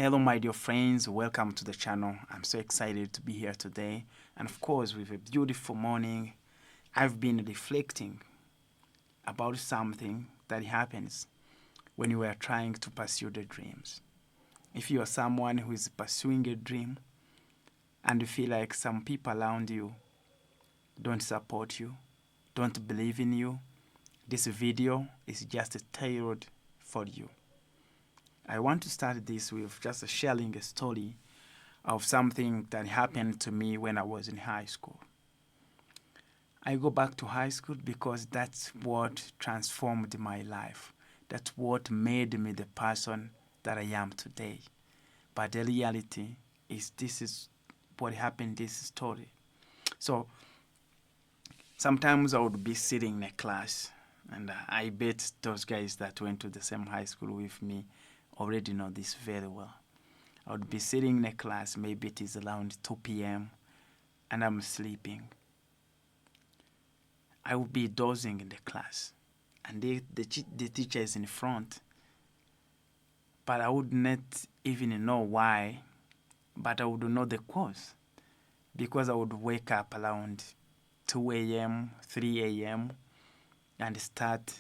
Hello, my dear friends. Welcome to the channel. I'm so excited to be here today. And of course, with a beautiful morning, I've been reflecting about something that happens when you are trying to pursue the dreams. If you are someone who is pursuing a dream and you feel like some people around you don't support you, don't believe in you, this video is just tailored for you. I want to start this with just sharing a story of something that happened to me when I was in high school. I go back to high school because that's what transformed my life. That's what made me the person that I am today. But the reality is this is what happened in this story. So sometimes I would be sitting in a class, and I bet those guys that went to the same high school with me already know this very well. I would be sitting in a class, maybe it is around 2 p.m., and I'm sleeping. I would be dozing in the class, and the teacher is in front, but I would not even know why, but I would know the cause, because I would wake up around 2 a.m., 3 a.m., and start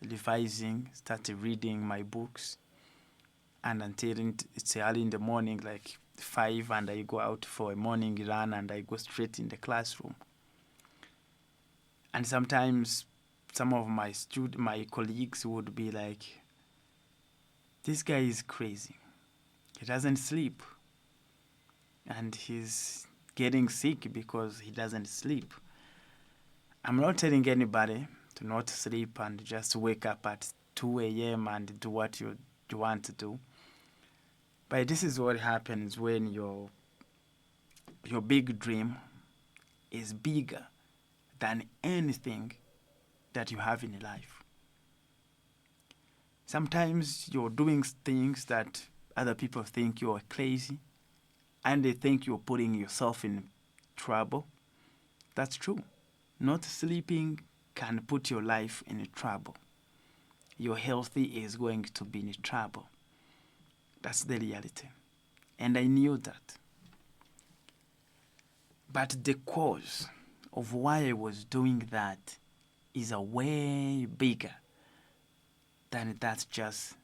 revising, start reading my books, and until it's early in the morning, like 5, and I go out for a morning run, and I go straight in the classroom. And sometimes some of my colleagues would be like, this guy is crazy. He doesn't sleep. And he's getting sick because he doesn't sleep. I'm not telling anybody to not sleep and just wake up at 2 a.m. and do what you want to do. But this is what happens when your big dream is bigger than anything that you have in life. Sometimes you're doing things that other people think you're crazy, and they think you're putting yourself in trouble. That's true. Not sleeping can put your life in trouble. Your health is going to be in trouble. That's the reality. And I knew that. But the cause of why I was doing that is a way bigger than that's just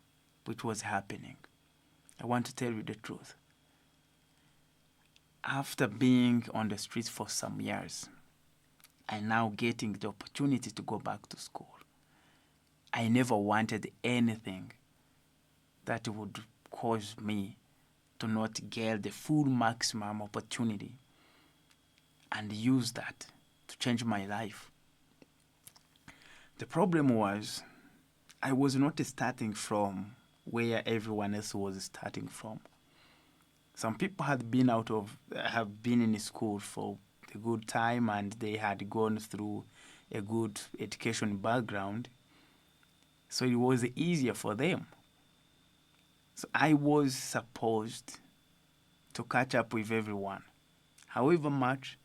what was happening. I want to tell you the truth. After being on the streets for some years, and now getting the opportunity to go back to school, I never wanted anything that would cause me to not get the full maximum opportunity and use that to change my life. The problem was I was not starting from where everyone else was starting from. Some people have been in school for a good time, and they had gone through a good education background, so it was easier for them. So I was supposed to catch up with everyone. However much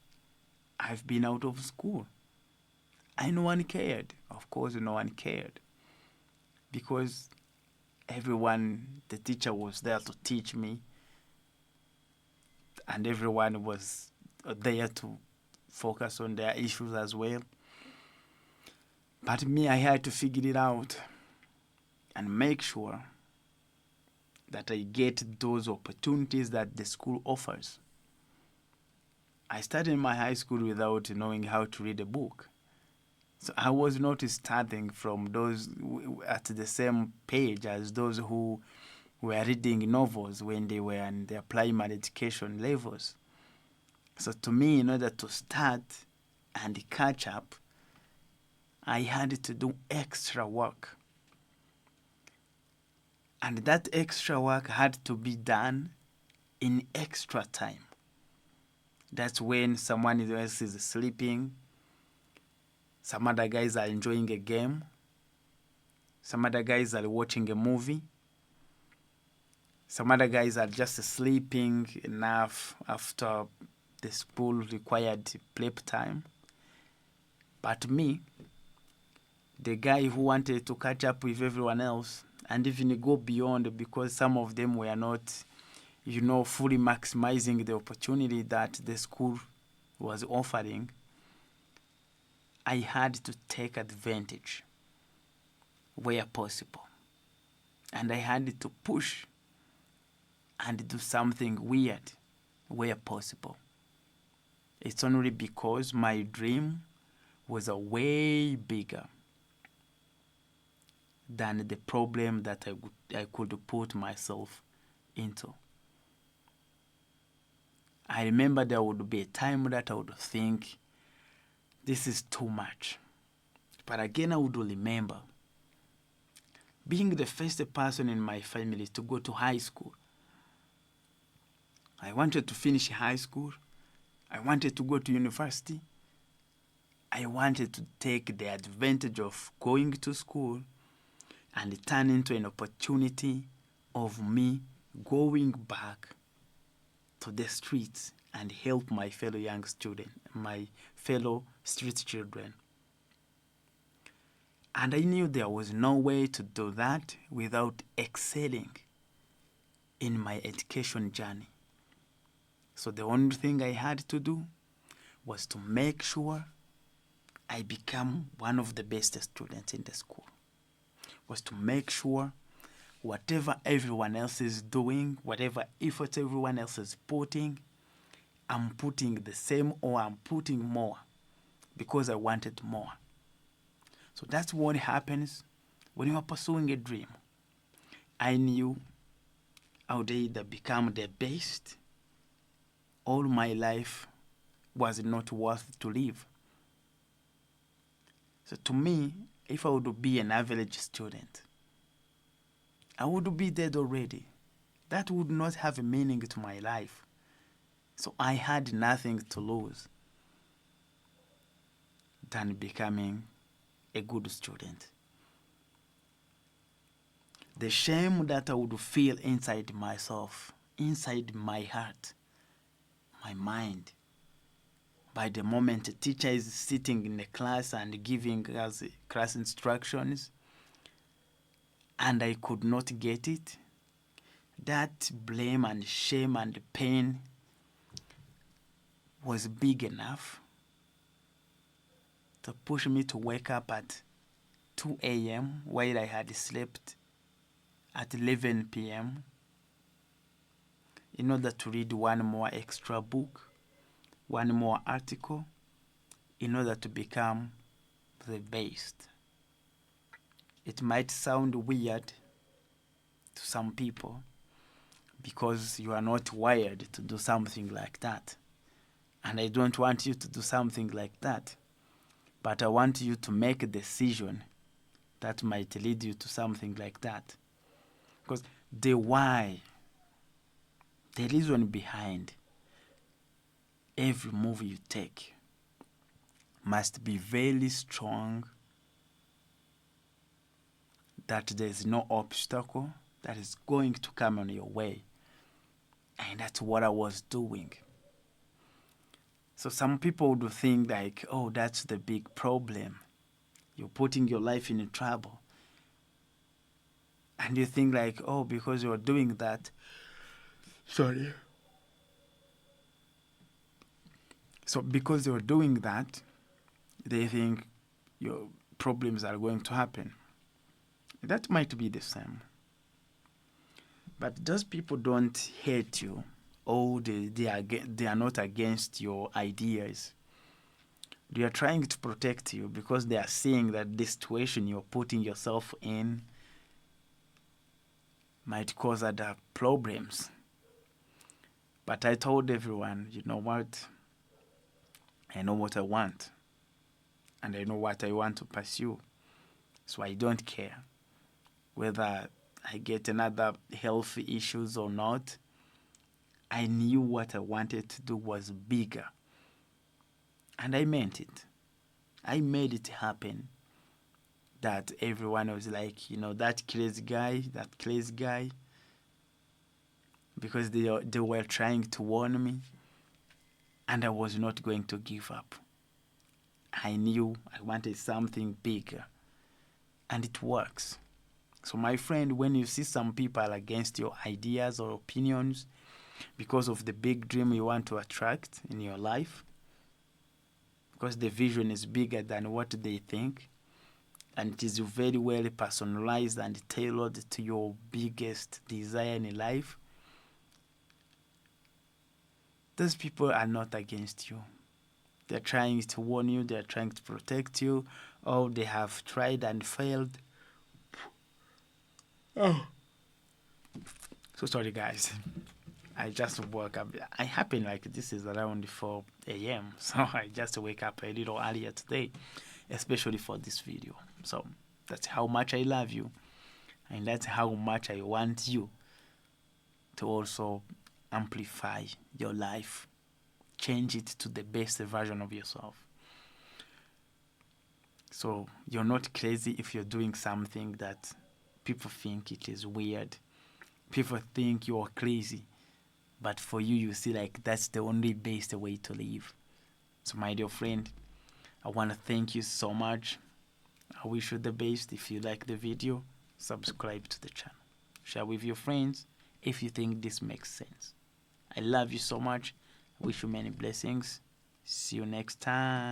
I've been out of school, and no one cared. Of course, no one cared, because the teacher was there to teach me, and everyone was there to focus on their issues as well. But me, I had to figure it out and make sure that I get those opportunities that the school offers. I started my high school without knowing how to read a book. So I was not starting from those at the same page as those who were reading novels when they were in their primary education levels. So to me, in order to start and catch up, I had to do extra work. And that extra work had to be done in extra time. That's when someone else is sleeping, some other guys are enjoying a game, some other guys are watching a movie, some other guys are just sleeping enough after the school required prep time. But me, the guy who wanted to catch up with everyone else, and even go beyond, because some of them were not, fully maximizing the opportunity that the school was offering. I had to take advantage where possible. And I had to push and do something weird where possible. It's only because my dream was a way bigger than the problem that I could put myself into. I remember there would be a time that I would think, this is too much. But again, I would remember being the first person in my family to go to high school. I wanted to finish high school. I wanted to go to university. I wanted to take the advantage of going to school and turn into an opportunity of me going back to the streets and help my fellow young students, my fellow street children. And I knew there was no way to do that without excelling in my education journey. So the only thing I had to do was to make sure I become one of the best students in the school. Was to make sure whatever everyone else is doing, whatever efforts everyone else is putting, I'm putting the same or I'm putting more because I wanted more. So that's what happens when you are pursuing a dream. I knew I would either become the best or my life was not worth to live. So to me, if I would be an average student, I would be dead already. That would not have a meaning to my life. So I had nothing to lose than becoming a good student. The shame that I would feel inside myself, inside my heart, my mind, by the moment a teacher is sitting in the class and giving us class instructions, and I could not get it, that blame and shame and pain was big enough to push me to wake up at 2 a.m. while I had slept at 11 p.m. in order to read one more extra book, one more article, in order to become the best. It might sound weird to some people because you are not wired to do something like that. And I don't want you to do something like that. But I want you to make a decision that might lead you to something like that. Because the why, the reason behind every move you take must be very strong, that there's no obstacle that is going to come on your way. And that's what I was doing. So some people would think like, oh, that's the big problem. You're putting your life in trouble. And you think like, oh, because you're doing that. Sorry. So because you're doing that, they think your problems are going to happen. That might be the same. But those people don't hate you, or they are not against your ideas. They are trying to protect you because they are seeing that the situation you're putting yourself in might cause other problems. But I told everyone, you know what? I know what I want. And I know what I want to pursue. So I don't care whether I get another health issues or not. I knew what I wanted to do was bigger. And I meant it. I made it happen. That everyone was like, that crazy guy. Because they were trying to warn me. And I was not going to give up. I knew I wanted something bigger. And it works. So my friend, when you see some people against your ideas or opinions because of the big dream you want to attract in your life, because the vision is bigger than what they think, and it is very well personalized and tailored to your biggest desire in life, those people are not against you. They're trying to warn you, they're trying to protect you, or they have tried and failed. Oh. So sorry, guys. I just woke up. I happen like this is around 4 a.m. So I just wake up a little earlier today, especially for this video. So that's how much I love you, and that's how much I want you to also amplify your life, change it to the best version of yourself. So you're not crazy if you're doing something that people think it is weird. People think you're crazy, but for you, you see like that's the only best way to live. So my dear friend, I want to thank you so much. I wish you the best. If you like the video, subscribe to the channel. Share with your friends if you think this makes sense. I love you so much. I wish you many blessings. See you next time.